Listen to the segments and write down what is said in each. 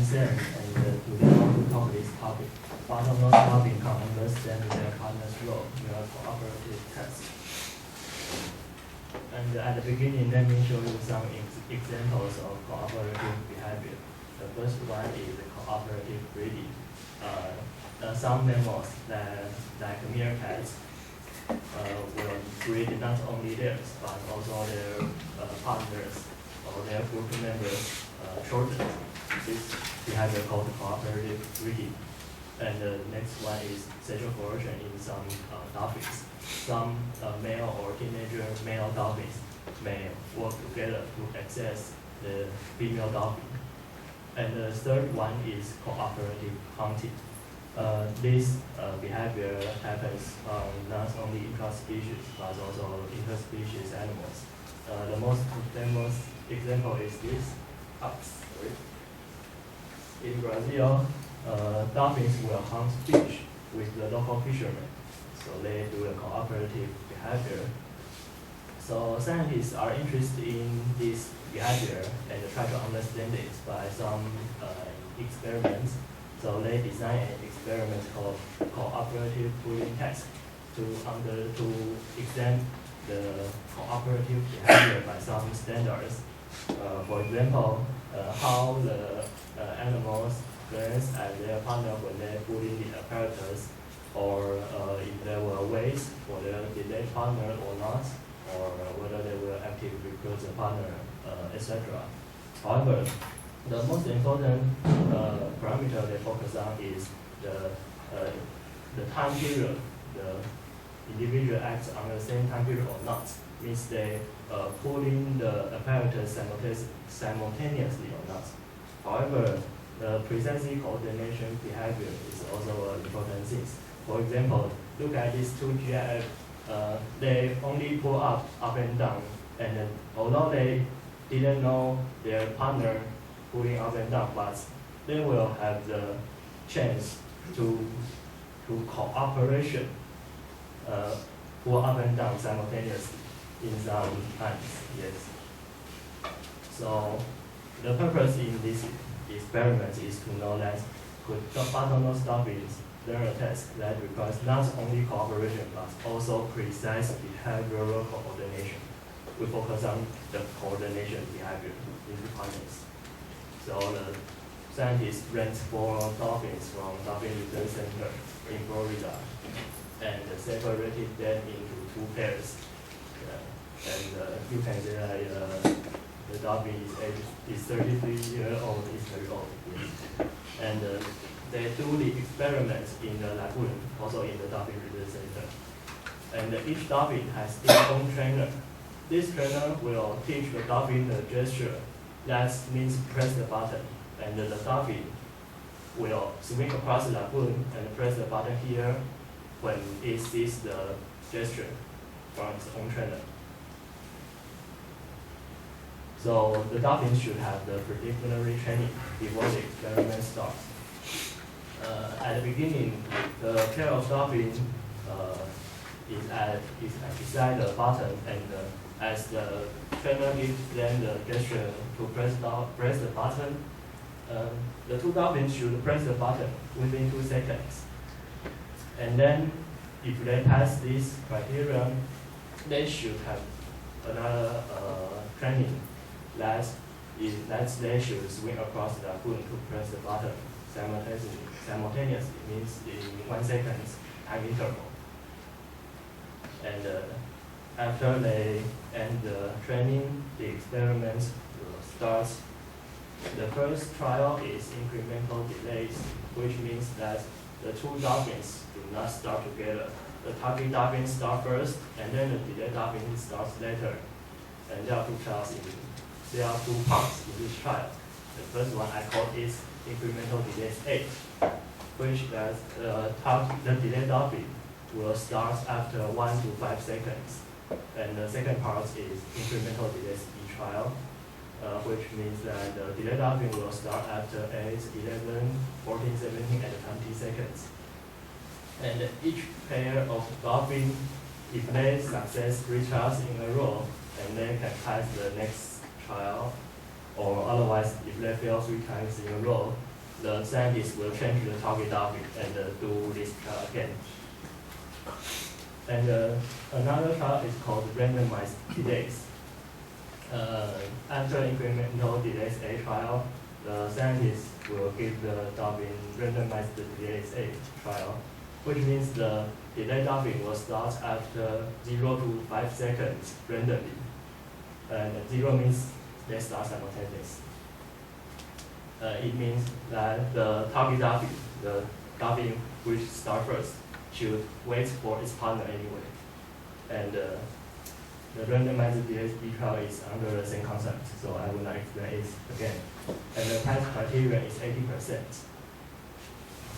Sam, and today I want to talk this topic. Bottlenose dolphins can understand their partner's role in a cooperative test. And at the beginning, let me show you some examples of cooperative behavior. The first one is cooperative breeding. Some mammals, like meerkats, will breed not only theirs, but also their partners or their group members' children. This behavior called cooperative breeding. And the next one is sexual coercion in some dolphins. Some male or teenager male dolphins may work together to access the female dolphin. And the third one is cooperative hunting. This behavior happens not only intra-species but also interspecies animals. The most famous example is this ox. In Brazil, dolphins will hunt fish with the local fishermen, so they do a cooperative behavior. So scientists are interested in this behavior and try to understand it by some experiments. So they design an experiment called cooperative pooling test to examine the cooperative behavior by some standards. For example, how the animals glance at their partner when they pull in the apparatus, or if there were ways for their delayed partner or not, or whether they will actively recruit the partner, etc. However, the most important parameter they focus on is the time period the individual acts on the same time period or not. Means they pull in the apparatus simultaneously or not. However, the precisely coordination behavior is also an important thing. For example, look at these two GIF. They only pull up and down, and although they didn't know their partner pulling up and down, but they will have the chance to cooperation, pull up and down simultaneously in some times. Yes. So the purpose in this experiment is to know that could bottlenose dolphins learn a task that requires not only cooperation but also precise behavioral coordination. We focus on the coordination behavior in the partners. So the scientists ranked 4 dolphins from Dolphin Research Center in Florida and separated them into 2 pairs. You can see that the dolphin is 33 years old, is very old. Yes. And they do the experiments in the lagoon, also in the Dolphin Research Center. And each dolphin has its own trainer. This trainer will teach the dolphin the gesture. That means press the button. And the dolphin will swim across the lagoon and press the button here when it sees the gesture from its own trainer. So the dolphins should have the preliminary training before the experiment starts. At the beginning, the pair of dolphins is beside the button, and as the trainer gives them the gesture to press the button, the 2 dolphins should press the button within 2 seconds. And then, if they pass this criterion, they should have another training. That they should swim across the lagoon to press the button simultaneously, means in 1 second time interval. And after they end the training, the experiment will start. The first trial is incremental delays, which means that the 2 dolphins do not start together. The target dolphin starts first, and then the delayed dolphin starts later. And there are 2 trials there are 2 parts in this trial. The first one I call is incremental delays 8, which that the delayed dolphin will start after 1 to 5 seconds. And the second part is incremental delays B trial, which means that the delayed dolphin will start after 8, 11, 14, 17, and 20 seconds. And each pair of dolphins, if they success 3 trials in a row, and they can pass the next trial, or otherwise, if they fail 3 times in a row, the scientists will change the target dolphin and do this trial again. And another trial is called randomized delays. After incremental delays A trial, the scientists will give the dolphin randomized delays A trial, which means the delay dolphin will start after 0 to 5 seconds randomly. And 0 means they start simultaneously. It means that the target dolphin, the dolphin which starts first, should wait for its partner anyway. And the randomized DSP trial is under the same concept, so I will not explain it again. And the test criterion is 80%.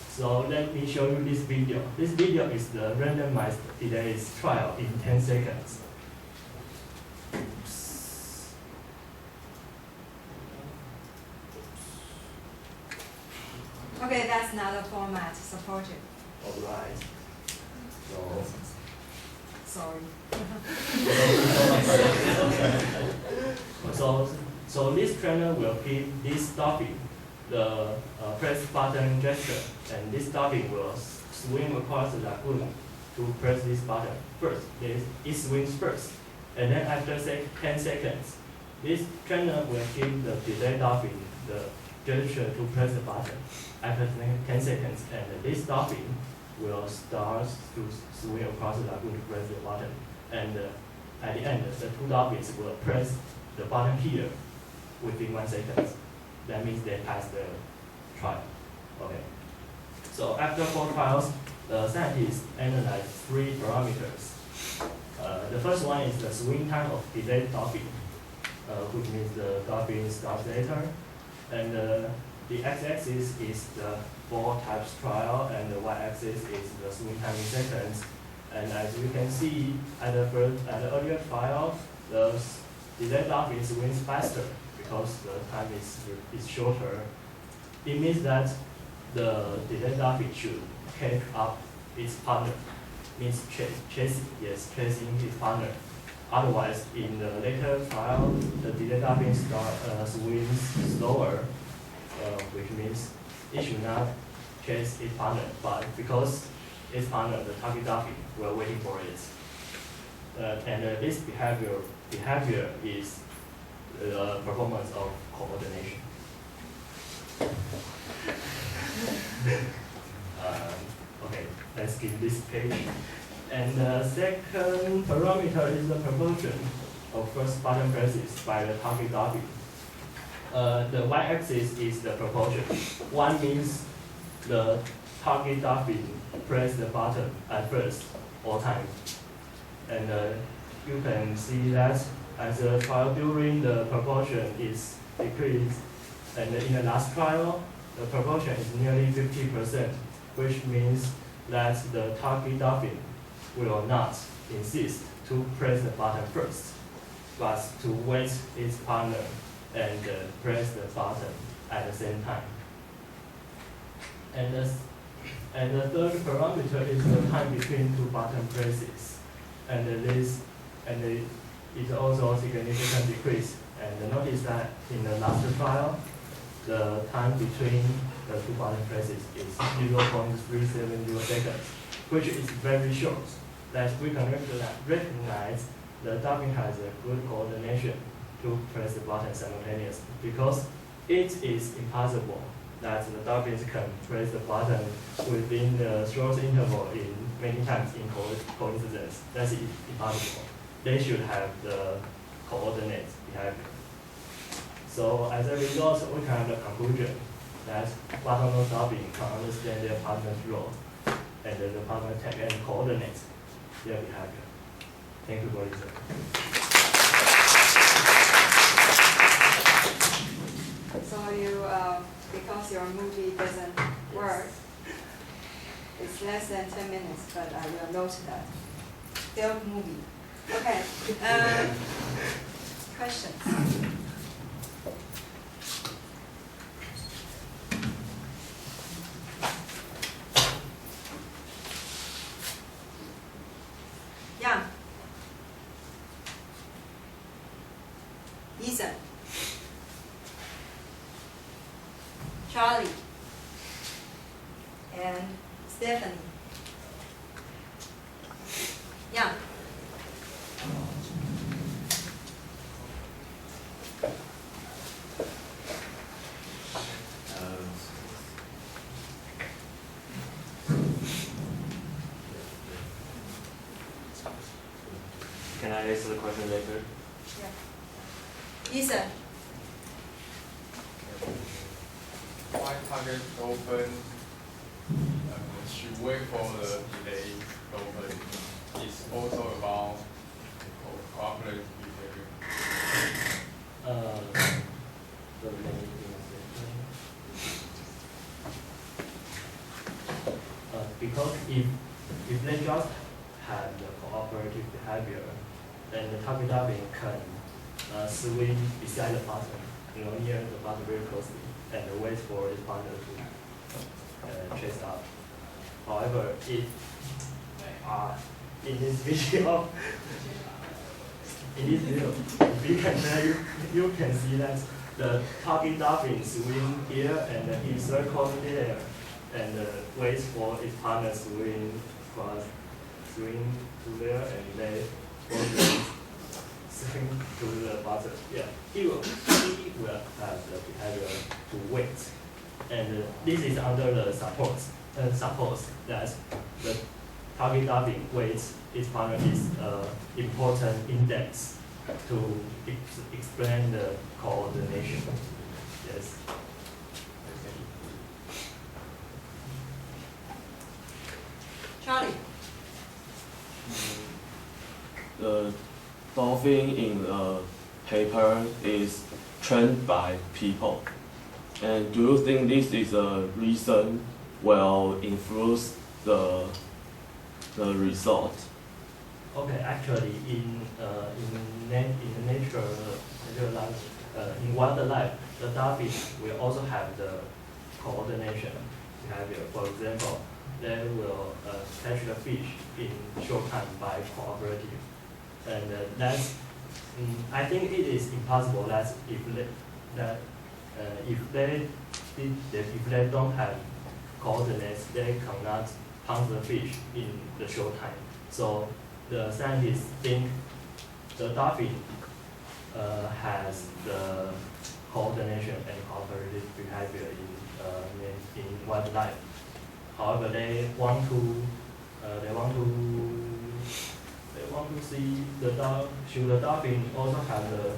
So let me show you this video. This video is the randomized delays trial in 10 seconds. Okay, that's not a format supported. All right. So. Sorry. So this trainer will give this dolphin the press button gesture, and this dolphin will swim across the lagoon to press this button first. It swims first, and then after 10 seconds, this trainer will give the delay dolphin the gesture to press the button after 10 seconds, and this dolphin will start to swim across the lagoon to press the button. And at the end, the two dolphins will press the button here within 1 second. That means they pass the trial. Okay. So after 4 trials, the scientists analyzed 3 parameters. The first one is the swim time of delayed dolphin, which means the dolphin starts later. And the x-axis is the 4 types trial, and the y-axis is the swim time in seconds. And as you can see, at the earlier trial, the delayed dolphin swims faster because the time is shorter. It means that the delayed dolphin should catch up its partner, means chasing its partner. Otherwise, in the later trial, the delayed dolphin swims slower, which means it should not chase its partner, but because its partner, the target dolphin, were waiting for it. And this behavior is the performance of coordination. Okay, let's skip this page. And the second parameter is the proportion of first button presses by the target dolphin. The y-axis is the proportion. 1 means the target dolphin press the button at first all time. And you can see that as the trial during, the proportion is decreased. And in the last trial, the proportion is nearly 50%, which means that the target dolphin will not insist to press the button first, but to wait its partner and press the button at the same time. And the third parameter is the time between 2 button presses, and it also a significant decrease. And notice that in the last trial, the time between the 2 button presses is 0.370 seconds, which is very short. That we can recognize the dolphin has a good coordination to press the button simultaneously, because it is impossible that the dolphins can press the button within the short interval in many times in coincidence. That's impossible. They should have the coordinate behavior. So as a result, we can have the conclusion that bottlenose dolphin can understand their partner's role, and the partner can coordinate their behavior. Thank you for listening. So you, because your movie doesn't work, it's less than 10 minutes, but I will note that. Still movie. Okay. Questions? Yeah. Ethan. Charlie. And Stephanie. Yeah. Can I answer the question later? Yeah. Ethan. Why target dolphin should wait for the delay dolphin is also about cooperative behavior. The main because if they just have the cooperative behavior, then the target dolphin can swim beside the partner, near the partner very closely, and wait for his partner to chase up. However, in this video, if you can you can see that the target dolphin swim here and he circles there and waits for his partner swim to there, and they both swim to the bottom. Yeah, he will have the behavior to wait, and this is under the suppose that the target dolphin waits its partner is important index to explain the coordination. Yes. Charlie. The dolphin in the paper is trained by people. And do you think this is a reason will influence the result? Okay, actually, in nature life, in wildlife, the dolphin will also have the coordination behavior. For example, they will catch the fish in short time by cooperative, and that's. I think it is impossible that if they don't have coordinates, they cannot hunt the fish in the short time. So the scientists think the dolphin has the coordination and cooperative behavior in wildlife. However, they want to see should the dolphin also have the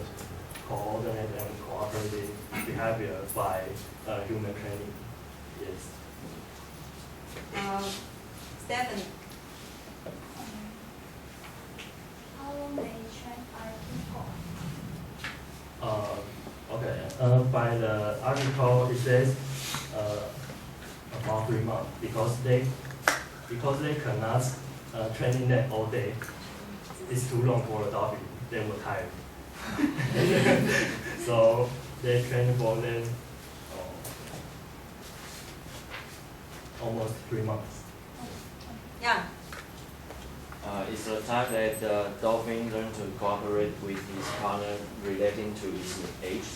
coordinate and cooperative behavior by human training. Yes. Stephanie. How long they train other people? Okay. By the article, it says about 3 months because they cannot training them all day. It's too long for a dolphin. They will tired. So they train for them almost 3 months. Yeah. Is the time that the dolphin learn to cooperate with his partner relating to his age?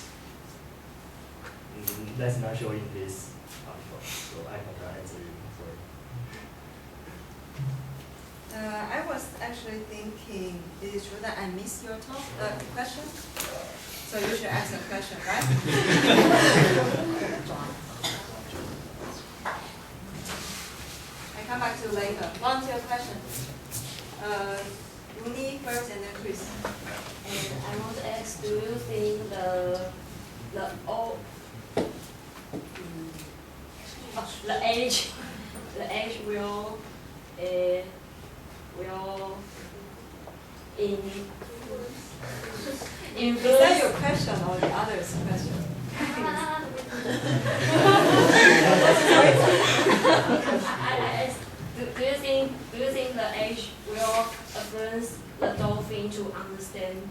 That's not shown in this article, so I cannot answer you. Sorry. I was actually thinking, is it true that I missed your question? So you should ask a question, right? I come back to you later. One to your question. Uni first and then Chris. And I want to ask, do you think the age will Is that your question or the other's question? Do you think the age will influence the dolphin to understand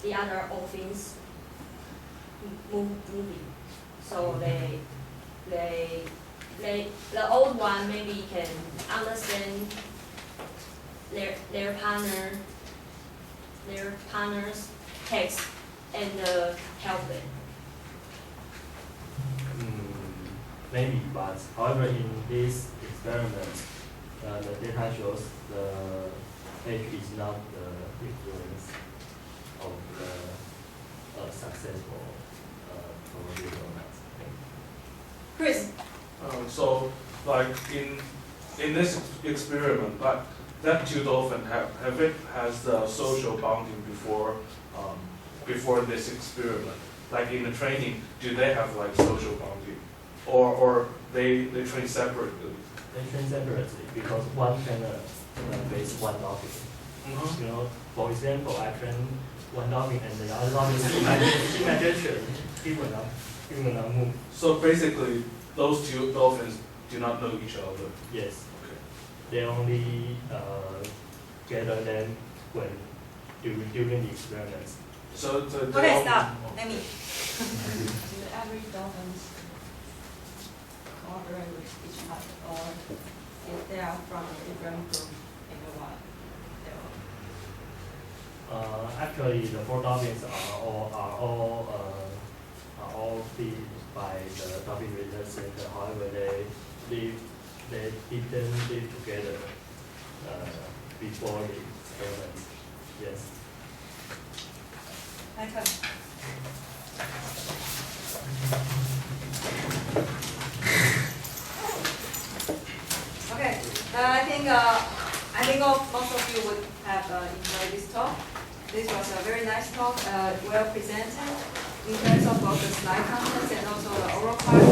the other dolphins moving? So the old one maybe can understand their partner's text and help them. maybe, but however, in this experiment, the data shows the age is not the influence of the successful probability or not. Chris, So, like in this experiment, like that two dolphins have it has the social bonding before this experiment. Like in the training, do they have like social bonding, or they train separately? They train separately because one trainer base one dolphin. You know, for example, I train one dolphin and the other dolphin imagination, he will not move. So basically, those two dolphins do not know each other. Yes, Okay. they only gather them when during the experiments. So the okay, stop. Let me. Do every dolphins cooperate with each other, or if they are from a different group in the wild? Actually, the four dolphins are all feed by the dolphin research center. However, they didn't live together before the experiment. Yes. My turn. Okay, I think most of you would have enjoyed this talk. This was a very nice talk, well presented in terms of both the slide contents and also the oral part.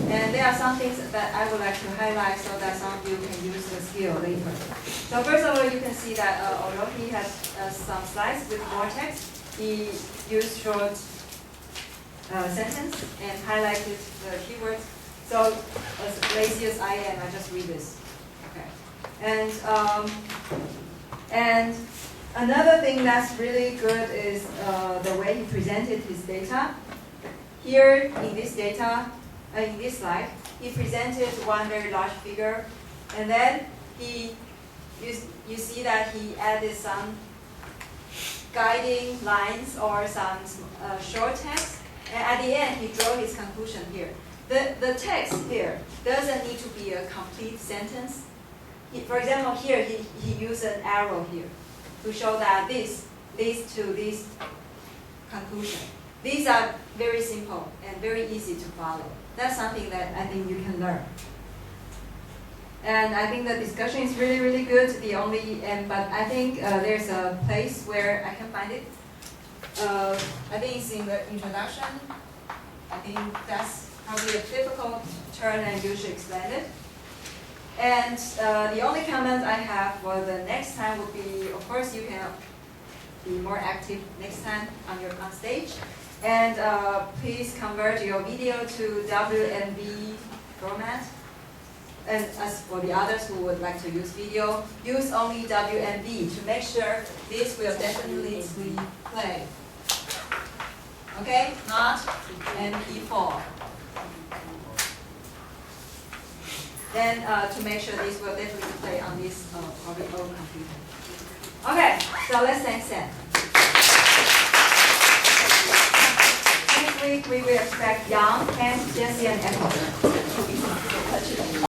And there are some things that I would like to highlight so that some of you can use the skill later. So first of all, you can see that although he has some slides with more text, he used short sentence and highlighted the keywords. So as lazy as I am, I just read this. Okay. And another thing that's really good is the way he presented his data. Here in this data, in this slide, he presented one very large figure, and then you see that he added some guiding lines or some short text, and at the end he drew his conclusion here. The text here doesn't need to be a complete sentence. For example, here he used an arrow here to show that this leads to this conclusion. These are very simple and very easy to follow. That's something that I think you can learn. And I think the discussion is really, really good. But I think there's a place where I can find it. I think it's in the introduction. I think that's probably a difficult term and you should explain it. And the only comment I have for the next time would be, of course, you can be more active next time on stage. And please convert your video to WMV format. And as for the others who would like to use video, use only WMV to make sure this will definitely play. Okay, not MP4. Then to make sure this will definitely play on this probably old computer. Okay, so let's thank Sam. Next week we will expect Yang, Ken, Jesse, and Echo.